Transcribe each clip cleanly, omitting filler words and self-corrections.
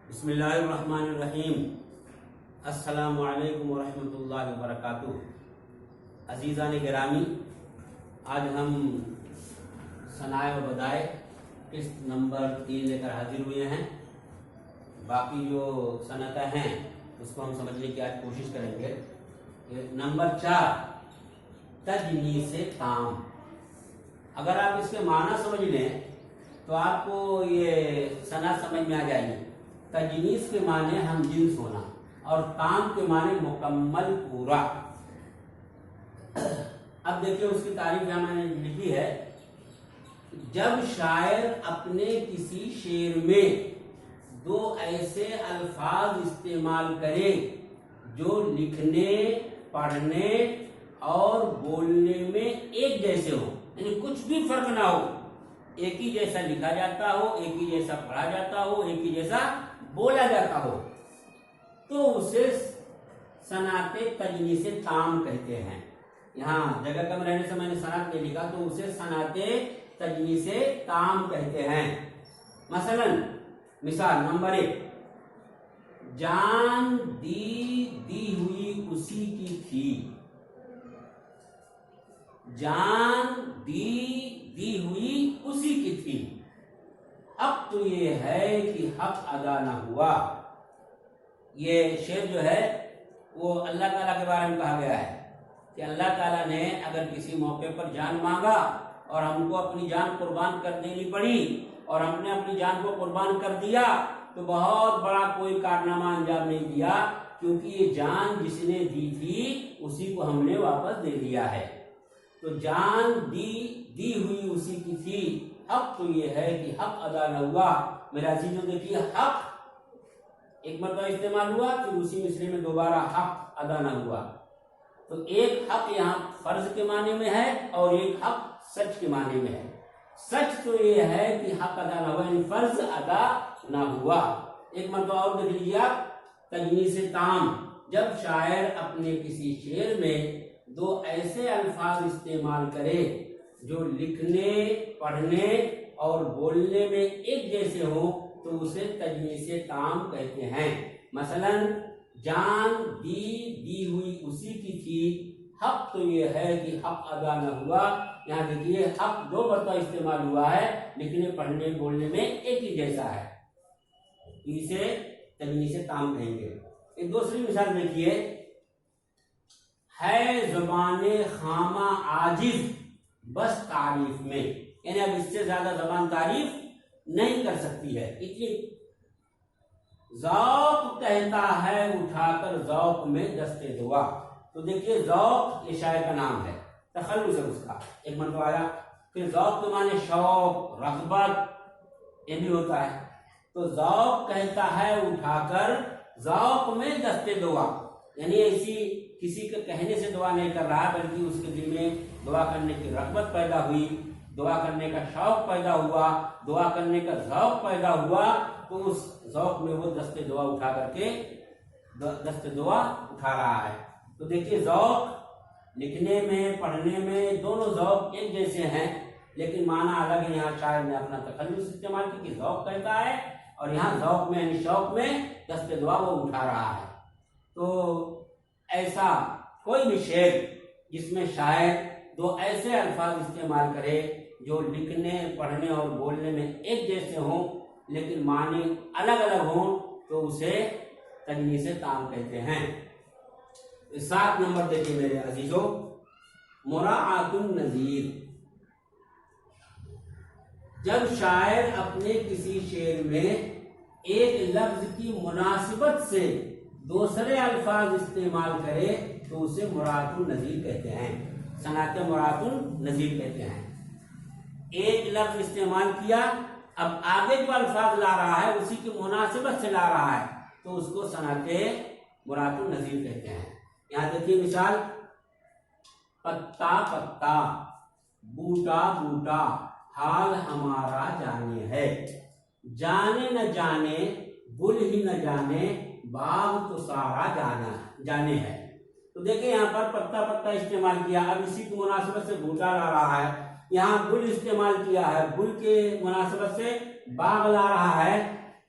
बिस्मिल्लाहिर्रहमानिर्रहीम। अस्सलामु अलैकुम वरहमतुल्लाहि वबरकातुहू। अज़ीज़ान गिरामी, आज हम सनाए व बदाए किस्त नंबर 3 लेकर हाजिर हुए हैं। बाकी जो सनतें हैं उसको हम समझने की आज कोशिश करेंगे। नंबर 4, तजनीसे ताम। अगर आप इसके माना समझ लें तो आपको ये सना समझ में आ जाएगी। तजनीस के माने हम जिन्स होना और ताम के माने मुकम्मल पूरा। अब देखिए उसकी तारीफ यहां मैंने लिखी है। जब शायर अपने किसी शेर में दो ऐसे अल्फाज इस्तेमाल करे जो लिखने, पढ़ने और बोलने में एक जैसे हो, यानी कुछ भी फर्क ना हो, एक ही जैसा लिखा जाता हो, एक ही जैसा पढ़ा जाता हो, एक ही जैसा बोला जाता हो, तो उसे सनाते तजनीसे ताम कहते हैं। यहाँ जगह कम रहने से मैंने सनात नहीं लिखा, तो उसे सनाते तजनीसे ताम कहते हैं। मसलन मिसाल नंबर 1, जान दी हुई उसी की थी। जान दी हुई उसी की थी। अब तो ये है कि हक अदा न हुआ। ये शेर जो है वो अल्लाह ताला के बारे में कहा गया है कि अल्लाह ताला ने अगर किसी मौके पर जान मांगा और हमको अपनी जान कुर्बान कर देनी पड़ी और हमने अपनी जान को कुर्बान कर दिया, तो बहुत बड़ा कोई कारनामा अंजाम नहीं दिया, क्योंकि ये जान जिसने दी थी उसी को हमने वापस दे दिया है। तो जान दी हुई उसी की थी। अब तो ये है कि हक अदा न हुआ। मेरा अजीजों देखिए, हक एक मरतबा इस्तेमाल हुआ, फिर उसी मिसरे में दोबारा हक अदा न हुआ। तो एक हक यहाँ फर्ज के माने में है और एक हक सच के माने में है। सच तो ये है कि हक अदा न हुआ, यानी फर्ज अदा न हुआ। एक मरतबा और देख लीजिए आप, तजनीसे ताम। जब शायर अपने किसी शेर में दो ऐसे अल्फाज इस्तेमाल करे जो लिखने, पढ़ने और बोलने में एक जैसे हो, तो उसे तजनीसे ताम कहते हैं। मसलन जान दी हुई उसी की थी। हक तो ये है कि हक अदा न हुआ। यहाँ देखिए हक 2 मरतबा इस्तेमाल हुआ है, लिखने, पढ़ने, बोलने में एक ही जैसा है, इसे तजनीसे ताम कहेंगे। एक दूसरी मिसाल देखिए, है ज़बाने खामा आजिज बस तारीफ में, यानी अब इससे ज्यादा जबान तारीफ नहीं कर सकती है, इतनी ज़ौक़ कहता है उठाकर ज़ौक़ में दस्ते दुआ। तो देखिए ज़ौक़ ये शायर का नाम है, तखल्लुस है उसका, एक मतलब आया। फिर ज़ौक़ के माने शौक, रग़बत, ये भी होता है। तो ज़ौक़ कहता है उठाकर ज़ौक़ में दस्ते दुआ, यानी ऐसी किसी के कहने से दुआ नहीं कर रहा, बल्कि उसके दिल में दुआ करने की रग़बत पैदा हुई, दुआ करने का शौक पैदा हुआ, दुआ करने का ज़ौक़ पैदा हुआ, तो उस ज़ौक़ में वो दस्ते दुआ उठा करके दस्ते दुआ उठा रहा है। तो देखिए ज़ौक़ लिखने में, पढ़ने में दोनों ज़ौक़ एक जैसे हैं, लेकिन माना अलग है। यहाँ शायर ने अपना तखल्लुस इस्तेमाल की कि ज़ौक़ कहता है, और यहाँ ज़ौक़ में यानी शौक में दस्ते दुआ वो उठा रहा है। तो ऐसा कोई भी शेर जिसमें शायर दो ऐसे अल्फाज इस्तेमाल करे जो लिखने, पढ़ने और बोलने में एक जैसे हों, लेकिन माने अलग अलग हों, तो उसे तजनीसे ताम कहते हैं। 7 नंबर देखिए मेरे अजीजों, मुराअतुन नज़ीर। जब शायर अपने किसी शेर में एक लफ्ज की मुनासिबत से दूसरे अल्फाज इस्तेमाल करे, तो उसे मुराअतुन नज़ीर कहते हैं, सनाते मुराअतुन नज़ीर कहते हैं। एक लफ्ज इस्तेमाल किया, अब आगे जो अल्फाज ला रहा है उसी की मुनासिबत से ला रहा है, तो उसको सनाते मुराअतुन नज़ीर कहते हैं। यहाँ देखिए मिसाल, पत्ता पत्ता, बूटा बूटा, हाल हमारा जाने है। जाने न जाने, गुल ही न जाने, बाग तो सारा जाने है। तो देखिए यहाँ पर पत्ता पत्ता इस्तेमाल किया, अब इसी की मुनासिबत से बूटा ला रहा है। यहाँ गुल इस्तेमाल किया है, गुल के मुनासिबत से बाग ला रहा है।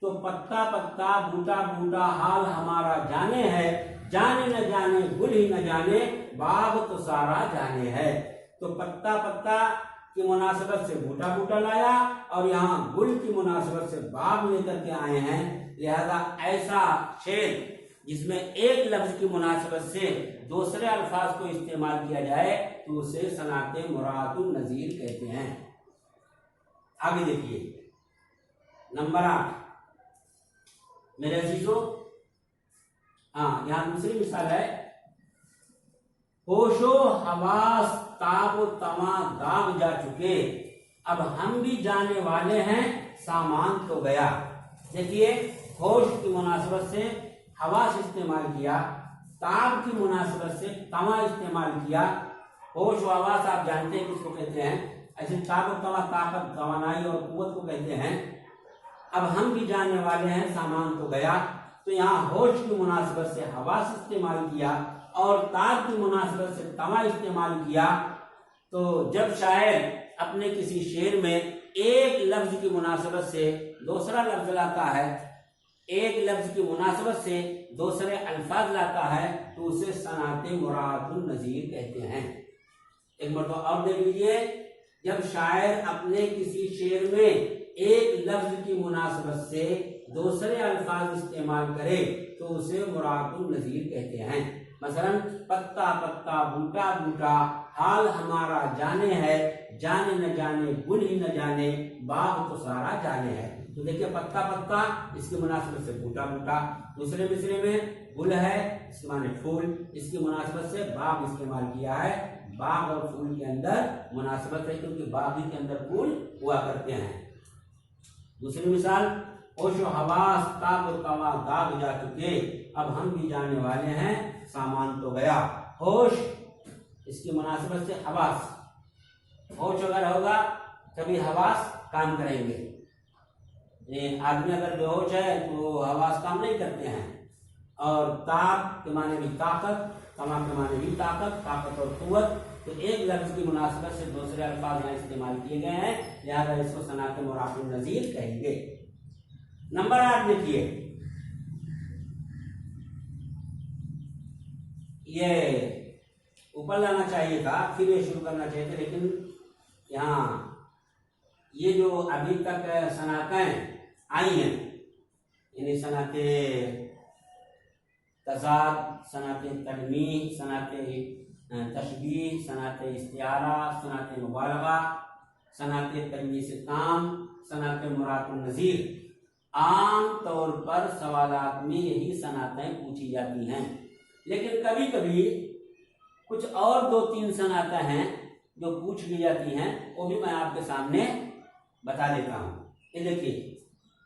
तो पत्ता पत्ता बूटा बूटा हाल हमारा जाने है, जाने न जाने गुल ही न जाने बाग तो सारा जाने है। तो पत्ता पत्ता की मुनासबत से बूटा बूटा लाया और यहाँ गुल की मुनासबत से बाग लेकर के आए हैं। लिहाजा ऐसा शेर जिसमें एक लफ्ज की मुनासबत से दूसरे अल्फाज को इस्तेमाल किया जाए तो उसे सनाते मुरादुन नजीर कहते हैं। आगे देखिए नंबर 8 मेरे अजीजों, यहाँ दूसरी मिसाल है, होशो हवास ताब तमा दाग जा चुके, अब हम भी जाने वाले हैं सामान तो गया। देखिए होश की मुनासबत से हवास इस्तेमाल किया, ताब की मुनासबत से तमा इस्तेमाल किया। होश व हवास आप जानते हैं किसको कहते हैं, ऐसे ताब और तमा ताकत, तवानाई और कुव्वत को कहते हैं। अब हम भी जानने वाले हैं सामान तो गया, तो यहाँ होश की मुनासबत से हवास इस्तेमाल किया और ताब की मुनासबत से तमा इस्तेमाल किया। तो जब शायर अपने किसी शेर में एक लफ्ज की मुनासबत से दूसरा लफ्ज लाता है, एक लफ्ज की मुनासबत से दूसरे अल्फाज लाता है, तो उसे सनाते मुरादुन नजीर कहते हैं। एक मरतबा और देख लीजिए, जब शायर अपने किसी शेर में एक लफ्ज की मुनासबत से दूसरे अल्फाज इस्तेमाल करे तो उसे मुरादुन नजीर कहते हैं। मसलन पत्ता पत्ता बूटा बूटा हाल हमारा जाने है, जाने न जाने गुल ही न जाने बाग तो सारा जाने है। तो देखिए पत्ता पत्ता इसकी मुनासबत से बूटा बूटा, दूसरे मिसरे में गुल है इसके माने फूल, इसकी मुनासबत से बाग इस्तेमाल किया है। बाग और फूल के अंदर मुनासबत है क्योंकि बाग के अंदर फूल हुआ करते हैं। दूसरी मिसाल, होशो हवास ताब तवा दाग जा चुके, अब हम भी जाने वाले हैं सामान तो गया। होश इसकी मुनासबत से हवास, होश अगर होगा तभी हवास काम करेंगे। आदमी अगर बेहोश है तो हवास काम नहीं करते हैं। और ताब के माने भी ताकत, तमा के माने भी ताकत, ताकत और कुव्वत। तो एक लफ्ज की मुनासबत से दूसरे अल्फाज यहाँ इस्तेमाल किए गए हैं, लिहाजा इसको सनाते मुरादुन नजीर कहेंगे। नंबर 8 देखिए, ये ऊपर लाना चाहिए था, फिर ये शुरू करना चाहिए था, लेकिन यहाँ ये जो अभी तक सनातें आई हैं, यानी सनाते तज़ाद, सनाते तलमीह, सनाते तशबीह, सनाते इस्तिआरा, सनाते मुबालगा, सनाते तजनीस ताम, सनाते मुरादुन नज़ीर, आम तौर पर सवालात में यही सनातें पूछी जाती हैं। लेकिन कभी कभी कुछ और 2-3 सनातें हैं जो पूछ ली जाती हैं, वो भी मैं आपके सामने बता देता हूँ। ये देखिए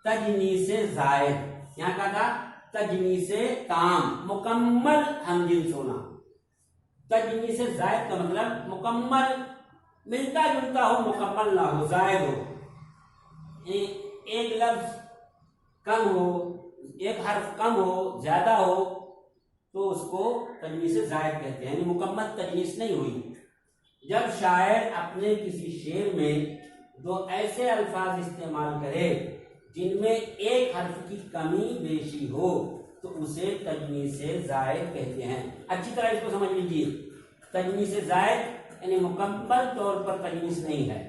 तजनीसे ज़ायद, यहाँ का था तजनीसे ताम, मुकम्मल हमजिन्स होना। तजनीसे ज़ायद का मतलब मुकम्मल, मिलता जुलता हो, मुकम्मल ना हो, ज़ायद हो। एक लफ्ज कम हो, एक हर्फ कम हो, ज्यादा हो, तो उसको तजनीसे ज़ायद कहते हैं, यानी मुकम्मल तजनीस नहीं हुई। जब शायर अपने किसी शेर में 2 ऐसे अल्फाज इस्तेमाल करे जिनमें एक हर्फ की कमी बेशी हो तो उसे तजनीसे ज़ायद कहते हैं। अच्छी तरह इसको समझ लीजिए, तजनीसे ज़ायद यानी मुकम्मल तौर पर तजनीस नहीं है।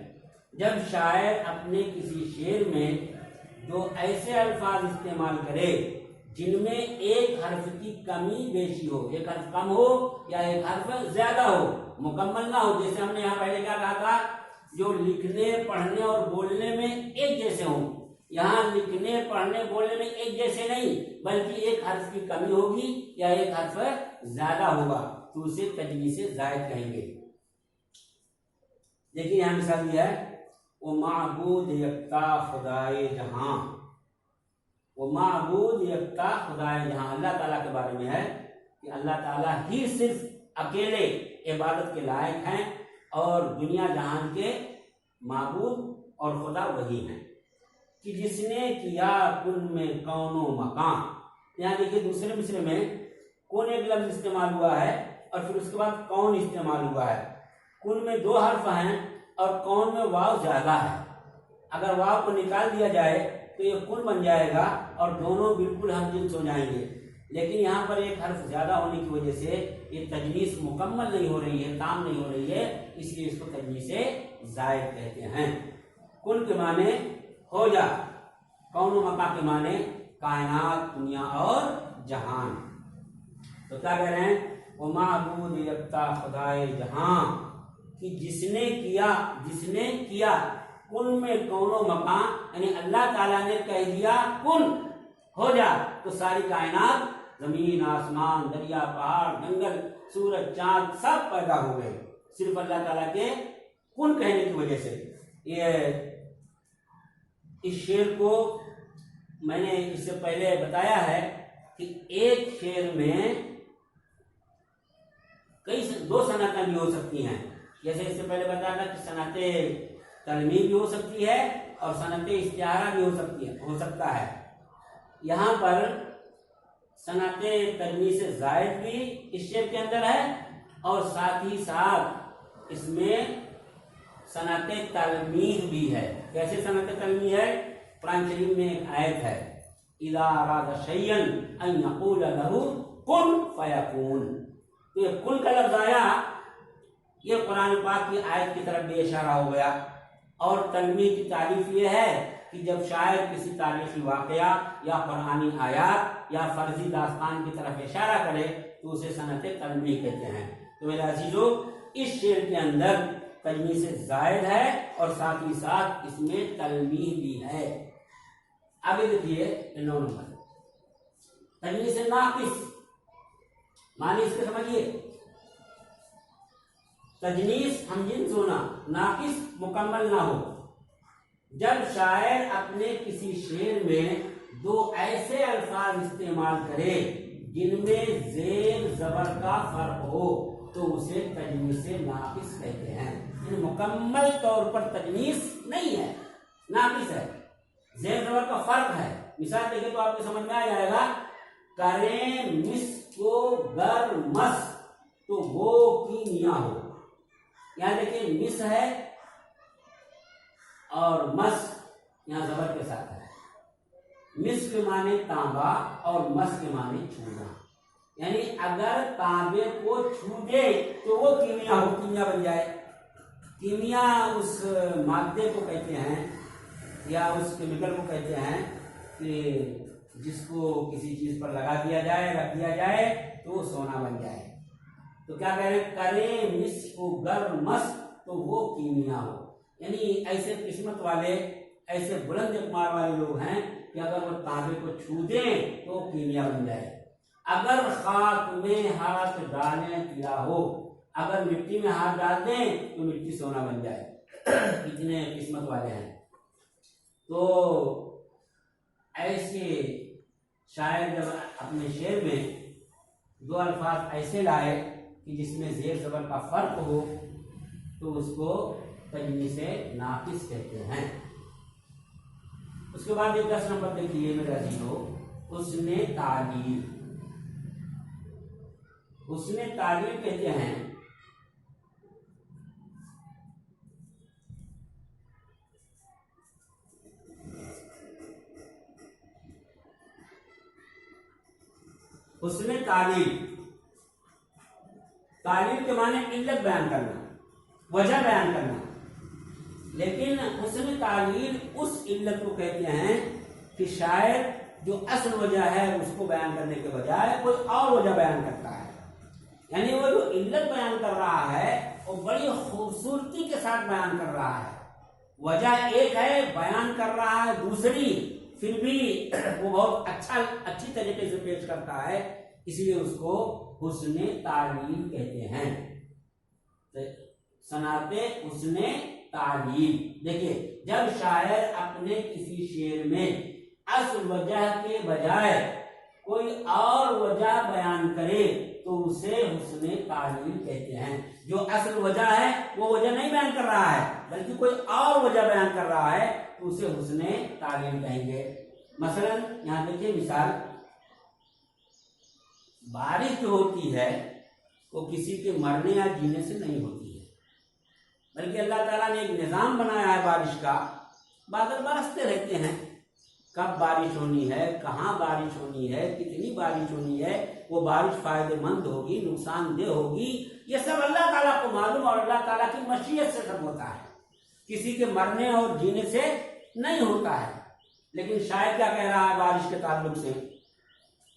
जब शायर अपने किसी शेर में 2 ऐसे अल्फाज इस्तेमाल करे जिनमें एक हर्फ की कमी बेशी हो, एक हर्फ कम हो या एक हर्फ ज्यादा हो, मुकम्मल ना हो। जैसे हमने यहाँ पहले क्या कहा था, जो लिखने पढ़ने और बोलने में एक जैसे हों, यहाँ लिखने पढ़ने बोलने में एक जैसे नहीं, बल्कि एक हर्फ की कमी होगी या एक हर्फ ज्यादा होगा, तो उसे तजनीसे ज़ायद कहेंगे। देखिए यहाँ मिसाल दिया है, वो माबूद यक्ता खुदाए जहां, वो माबूद यक्ता खुदाए जहां, अल्लाह ताला के बारे में है कि अल्लाह ताला ही सिर्फ अकेले इबादत के लायक हैं और दुनिया जहान के माबूद और खुदा वही हैं कि जिसने किया कुन में कौनो मकान। यहाँ देखिए दूसरे मिसरे में कौन एक लफ्ज इस्तेमाल हुआ है और फिर उसके बाद कौन इस्तेमाल हुआ है। कुन में 2 हर्फ हैं और कौन में वाव ज्यादा है। अगर वाव को निकाल दिया जाए तो ये कुन बन जाएगा और दोनों बिल्कुल हम जिन्स हो जाएंगे। लेकिन यहाँ पर एक हर्फ ज्यादा होने की वजह से ये तजनीस मुकम्मल नहीं हो रही है, ताम नहीं हो रही है, इसलिए इसको तजनीसे जायद कहते हैं। कुल के माने हो जा, कौनो मका के माने कायनात, दुनिया और जहान। तो क्या कह रहे हैं, वो माबूद यकता खुदाए जहां, कि जिसने किया कुन में कौनो मकान, यानी अल्लाह ताला ने कह दिया कुन हो जा, तो सारी कायनात, जमीन आसमान दरिया पहाड़ जंगल सूरज चांद सब पैदा हो गए, सिर्फ अल्लाह ताला के कुन कहने की वजह से। ये इस शेर को मैंने इससे पहले बताया है कि एक शेर में कई दो सनतें भी हो सकती हैं। जैसे इससे पहले बताया था कि सनते तलमीम भी हो सकती है और सनते इस्तिआरा भी हो सकता है। यहाँ पर सनते तलमीम से जायद भी इस शेर के अंदर है और साथ ही साथ इसमें सनते तलमीम भी है। कैसे सनते तलमीम है, कुरान शरीफ में एक आयत है, इज़ा अरादा शैयन अन यक़ूल लहू कुन फयकून। तो ये कुन का लफ्ज आया, ये कुरान पाक की आयत की तरफ भी इशारा हो गया। और तलमीम की तारीफ ये है कि जब शायर किसी तारीखी वाकया या कुरानी आयत या फर्जी दास्तान की तरफ इशारा करे तो उसे सनत तलमीम कहते हैं। तो मेरे अजीजों, इस शेर के अंदर तलमीम से जायद है और साथ ही साथ इसमें तलमीम भी है। आगे देखिए 9 नंबर, तलमीम से नाकिस, माने इसके समझिए, तजनीस हमजिन्स होना, नाकिस मुकम्मल ना हो। जब शायर अपने किसी शेर में दो ऐसे अल्फाज इस्तेमाल करे जिनमें जेर जबर का फर्क हो तो उसे तजनीस नाकिस कहते हैं। मुकम्मल तौर पर तजनीस नहीं है, नाकिस है, जेर जबर का फर्क है। मिसाल देखें तो आपको समझ में आ जाएगा, करें मिस को गर मस तो वो की मिया हो। यहां देखिए मिस है और मस यहां जबर के साथ है। मिस के माने तांबा और मस के माने छूना, यानी अगर तांबे को छू दे तो वो कीमिया हो, कीमिया बन जाए। कीमिया उस मादे को कहते हैं या उस केमिकल को कहते हैं कि जिसको किसी चीज पर लगा दिया जाए, रख दिया जाए तो वो सोना बन जाए। तो क्या कह रहे हैं, करे मिस को गर मस तो वो कीमिया हो। यानी ऐसे किस्मत वाले, ऐसे बुलंद कुमार वाले लोग हैं कि अगर वो तांबे को छू दें तो कीमिया बन जाए। अगर खाक में हाथ डालें किया हो, अगर मिट्टी में हाथ डाल दें तो मिट्टी सोना बन जाए। इतने किस्मत वाले हैं। तो ऐसे शायर जब अपने शेर में दो अल्फाज ऐसे लाए कि जिसमें जेर जबर का फर्क हो तो उसको तजनीसे नाकिस कहते हैं। उसके बाद 10 नंबर देखिए मेरे अजीजों, उसने तालील। उसने तालील कहते हैं उसने तालील, तालील के माने इल्लत बयान करना, वजह बयान करना। लेकिन उसने तालील उस इल्लत को कहते हैं कि शायर जो असल वजह है उसको बयान करने के बजाय कोई और वजह बयान करता है। यानी वो जो इल्लत बयान कर रहा है वो बड़ी खूबसूरती के साथ बयान कर रहा है। वजह एक है, बयान कर रहा है दूसरी, फिर भी वो बहुत अच्छी तरीके से पेश करता है, इसलिए उसको हुस्ने तालील कहते हैं। तो सनाते हुस्ने तालील। देखिए, जब शायर अपने किसी शेर में असल वजह के बजाय कोई और वजह बयान करे तो उसे हुस्ने तालील कहते हैं। जो असल वजह है वो वजह नहीं बयान कर रहा है बल्कि कोई और वजह बयान कर रहा है तो उसे हुस्ने तालील कहेंगे। मसलन यहां देखिए मिसाल, बारिश जो होती है वो किसी के मरने या जीने से नहीं होती है, बल्कि अल्लाह ताला ने एक निजाम बनाया है बारिश का। बादल बरसते रहते हैं, कब बारिश होनी है, कहाँ बारिश होनी है, कितनी बारिश होनी है, वो बारिश फायदेमंद होगी, नुकसानदेह होगी, ये सब अल्लाह ताला को मालूम, और अल्लाह ताला की मशीयत से सब होता है, किसी के मरने और जीने से नहीं होता है। लेकिन शायद क्या कह रहा है बारिश के ताल्लुक से,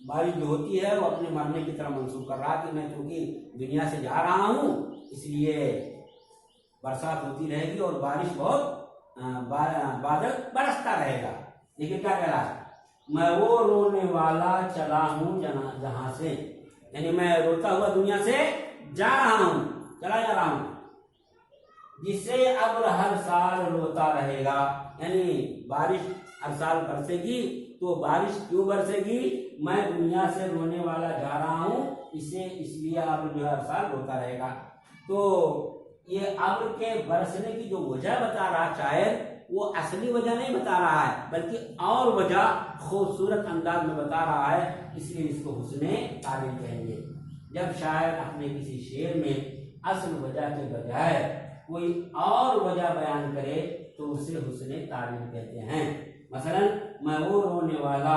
बारिश जो होती है वो अपने मरने की तरह मंसूब कर रहा कि मैं क्योंकि दुनिया से जा रहा हूँ इसलिए बरसात होती रहेगी और बारिश बहुत बादल बरसता रहेगा। देखिए क्या कह रहा है, मैं वो रोने वाला चला हूँ जहां से, यानी मैं रोता हुआ दुनिया से जा रहा हूँ, चला जा रहा हूँ, जिससे अब हर साल रोता रहेगा। यानी बारिश हर साल बरसेगी, तो बारिश क्यों बरसेगी, मैं दुनिया से रोने वाला जा रहा हूँ, इसलिए अब जो हर साल रोता रहेगा। तो ये अब्र के बरसने की जो वजह बता रहा शायर, वो असली वजह नहीं बता रहा है, बल्कि और वजह खूबसूरत अंदाज में बता रहा है, इसलिए इसको हुस्ने तारीफ कहेंगे। जब शायर अपने किसी शेर में असल वजह के बजाय कोई और वजह बयान करे तो उसे हुस्ने तारीफ कहते हैं। मसलन मैं वो रोने वाला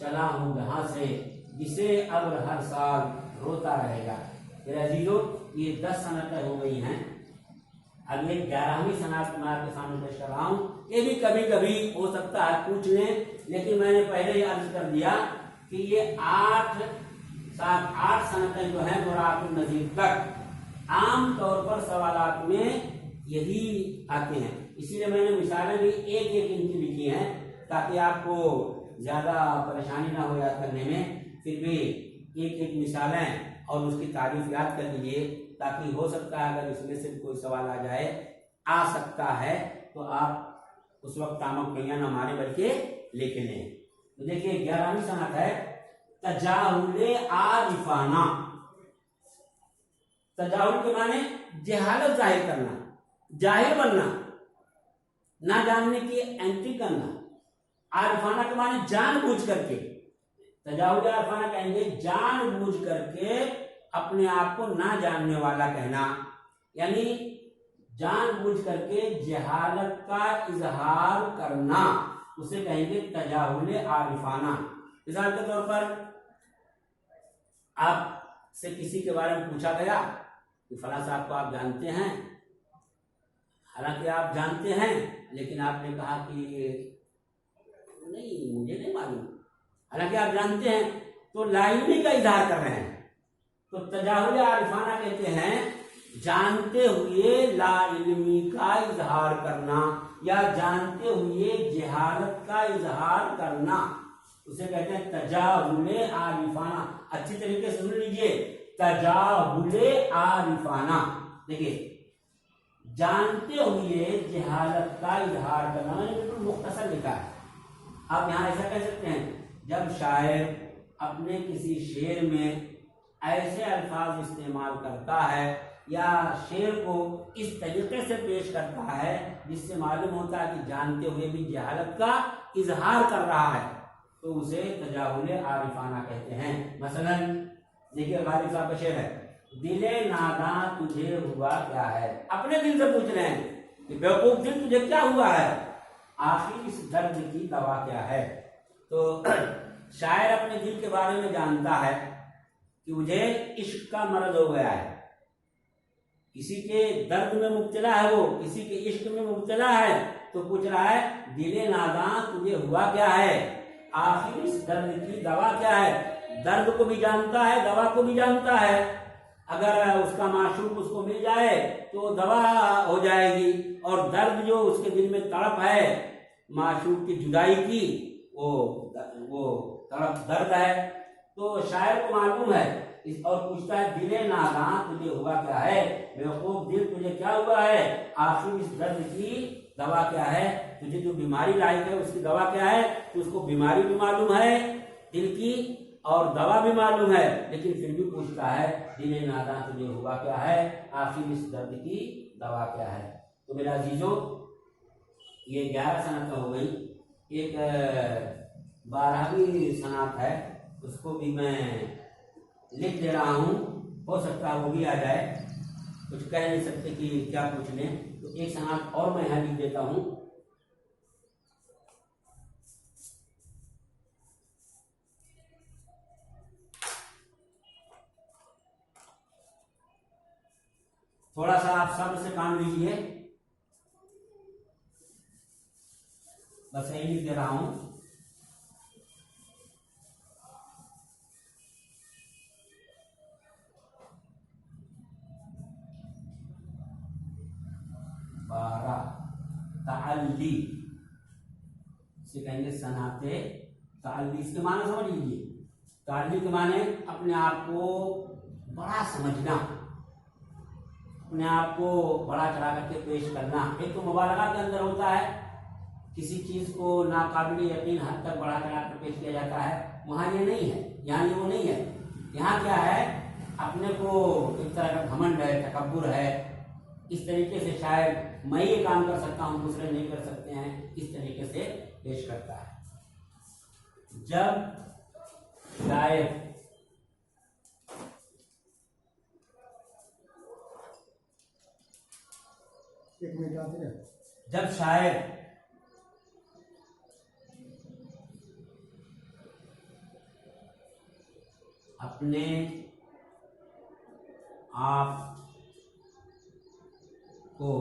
चला हूँ जहां से, जिसे अब्र हर साल रोता रहेगा। मेरे अजीजों, ये 10 सनतें हो गई हैं, अब ये 11वीं सनत मैं आपके सामने पेश कर रहा हूँ। ये भी कभी कभी हो सकता है पूछ लें, लेकिन मैंने पहले ही अर्ज कर दिया कि ये 8 सनतें जो हैं बुरातुन नज़ीर तक आम तौर पर सवालात में यही आते हैं, इसीलिए मैंने मिसालें भी एक एक इनकी लिखी हैं ताकि आपको ज्यादा परेशानी ना हो याद करने में। फिर भी एक एक मिसालें और उसकी तारीफ याद कर लीजिए, ताकि हो सकता है अगर इसमें से कोई सवाल आ सकता है तो आप उस वक्त तामक कैया न मारे बल्कि लेके लें। तो देखिए 11वीं सनत है तजाहुले आरिफाना। तजाहुल के माने जहालत जाहिर करना, जाहिर बनना, ना जानने की एंट्री करना। आरिफाना के माने जानबूझ करके, तजाहुल आरिफाना कहेंगे जानबूझ करके अपने आप को ना जानने वाला कहना, यानी जानबूझ करके जहालत का इजहार करना, उसे कहेंगे तजाहुल आरिफाना। मिसाल के तौर पर आपसे किसी के बारे में पूछा गया कि फला साहब को आप जानते हैं, हालांकि आप जानते हैं लेकिन आपने कहा कि नहीं मुझे नहीं मालूम, हालांकि आप जानते हैं, तो लाइल्मी का इजहार कर रहे हैं। तो तजाहुल आरिफाना कहते हैं जानते हुए लाइल्मी का इजहार करना या जानते हुए जहालत का इजहार करना, उसे कहते हैं तजाहुल आरिफाना। अच्छी तरीके से सुन लीजिए, तजाहुल आरिफाना। देखिए जानते हुए जहालत का इजहार करना, मैंने बिल्कुल मुख्तसर लिखा है। आप यहाँ ऐसा कह सकते हैं, जब शायर अपने किसी शेर में ऐसे अल्फाज इस्तेमाल करता है या शेर को इस तरीके से पेश करता है जिससे मालूम होता है कि जानते हुए भी जहालत का इजहार कर रहा है, तो उसे तजाहुल आरिफाना कहते हैं। मसलन देखिए गालिब साहब का शेर है, दिले नादा तुझे हुआ क्या है। अपने दिल से पूछ रहे हैं कि बेवकूफ दिल तुझे क्या हुआ है, आखिर इस दर्द की दवा क्या है। तो शायर अपने दिल के बारे में जानता है कि मुझे इश्क का मर्ज हो गया है, किसी के दर्द में मुब्तला है, वो किसी के इश्क में मुब्तला है, तो पूछ रहा है दिले नादा तुझे हुआ क्या है, आखिर इस दर्द की दवा क्या है। दर्द को भी जानता है, दवा को भी जानता है। अगर उसका माशूक उसको मिल जाए तो दवा हो जाएगी, और दर्द जो उसके दिल में तड़प है माशूक की जुदाई की, वो तड़प दर्द है। तो शायर को मालूम है और पूछता है दिले नादा तुझे हुआ क्या है, बेवकूफ दिल तुझे क्या हुआ है, आखिर इस दर्द की दवा क्या है। तुझे जो बीमारी लायक है उसकी दवा क्या है, तो उसको बीमारी भी मालूम है दिल की और दवा भी मालूम है, लेकिन फिर भी पूछता है दिले नादा तुझे हुआ क्या है, आखिर इस दर्द की दवा क्या है। तो मेरा अजीजों, ये 11 सनत हो गई। एक 12वीं सनत है, उसको भी मैं लिख दे रहा हूँ, हो सकता है वो भी आ जाए, कुछ कह नहीं सकते कि क्या पूछ लें। तो एक सनत और मैं यहाँ लिख देता हूँ। थोड़ा सा आप शब्द से काम लीजिए, बस यही लिख दे रहा हूं। बारह ताल्ली से कहेंगे सनाते ताल्ली। इसके माने समझ लीजिए, ताल्ली के माने अपने आप को बड़ा समझना, अपने आप को बड़ा चढ़ा करके पेश करना। एक तो मुबालगा के अंदर होता है, किसी चीज को नाकाबिल यकीन हद तक बड़ा चढ़ा कर पेश किया जाता है, वहां ये नहीं है, यहाँ ये वो नहीं है। यहाँ क्या है, अपने को एक तरह का घमंड है, तकब्बुर है, इस तरीके से शायद मैं ये काम कर सकता हूं दूसरे नहीं कर सकते हैं, इस तरीके से पेश करता है। जब शायर जब शायर अपने आप को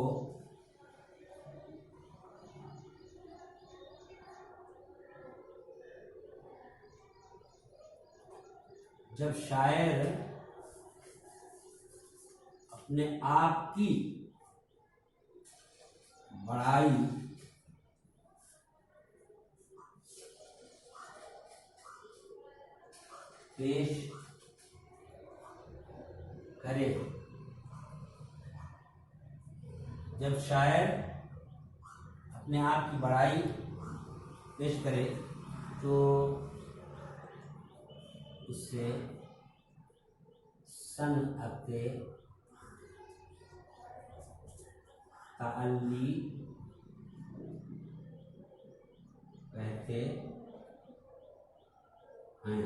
जब शायर अपने आप की बड़ाई पेश करे, जब शायर अपने आप की बड़ाई पेश करे तो उससे सनअते ताल्ली कहते हैं।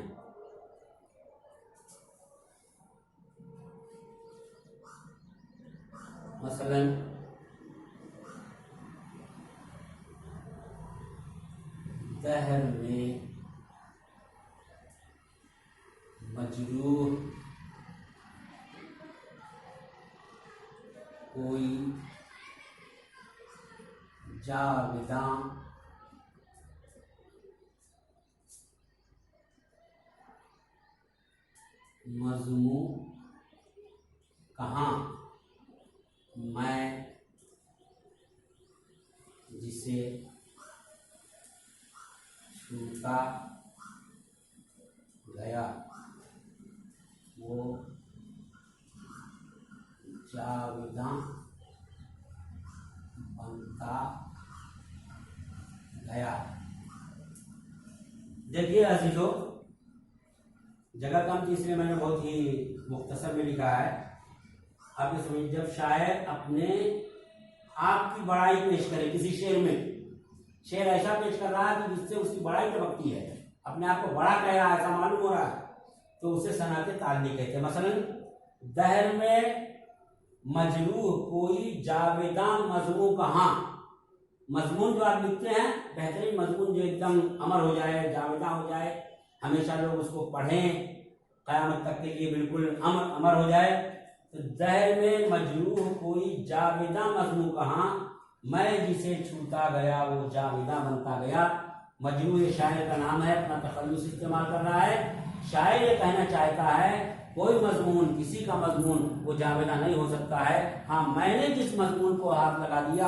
मसलन दहर में मजरूह कोई जाविदा मजमू कहाँ, मैं जिसे छूता गया वो जाविदा बनता गया। देखिए अजीजों, जगह कम थी इसलिए मैंने बहुत ही मुख्तसर में लिखा है। आप ये समझिए, जब शायर अपने आप की बड़ाई पेश करे किसी शेर में, शेर ऐसा पेश कर रहा है कि जिससे उसकी बड़ाई टपकती है, अपने आप को बड़ा कह रहा है, ऐसा मालूम हो रहा है, तो उसे सनाते ताल्ली कहते हैं। मसलन दहर में मजरूह कोई जावेदा मजमू कहाँ, मजमून जो आप लिखते हैं बेहतरीन मजमून जो एकदम अमर हो जाए, जावेदा हो जाए, हमेशा लोग उसको पढ़ें, क़यामत तक के लिए बिल्कुल अमर हो जाए। तो दहर में मजरूह कोई जावेदा मजमू कहाँ, मैं जिसे छूता गया वो जावेदा बनता गया। मजरूह ये शायर का नाम है, अपना तखल्लुस इस्तेमाल कर रहा है। शायर ये कहना चाहता है कोई मजमून, किसी का मजमून वो जावेदा नहीं हो सकता है। हाँ, मैंने जिस मजमून को हाथ लगा दिया,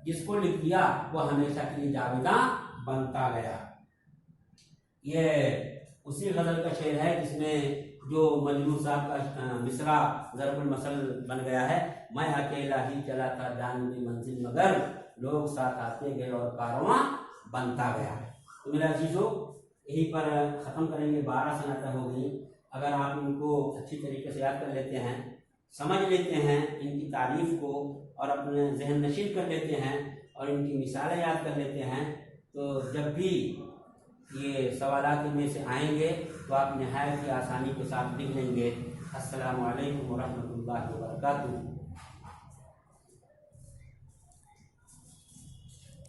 जिसको लिख दिया, वो हमेशा के लिए जावेदा बनता गया। ये उसी गजल का शेर है जिसमें जो मजनू साहब का मिसरा ज़रबुल मसल बन गया है। मैं अकेला ही चला था जानवी मंजिल मगर लोग साथ आते गए और कारवां बनता गया। तो मेरा चीज़ों यहीं पर ख़त्म करेंगे। 12 सनतें हो गई। अगर आप इनको अच्छी तरीके से याद कर लेते हैं, समझ लेते हैं इनकी तारीफ को और अपने जहन नशीन कर लेते हैं और इनकी मिसालें याद कर लेते हैं, तो जब भी ये सवालात में से आएंगे तो आप निहायत ही आसानी के साथ लिख लेंगे। अस्सलामु अलैकुम व रहमतुल्लाहि व बरकातुहू।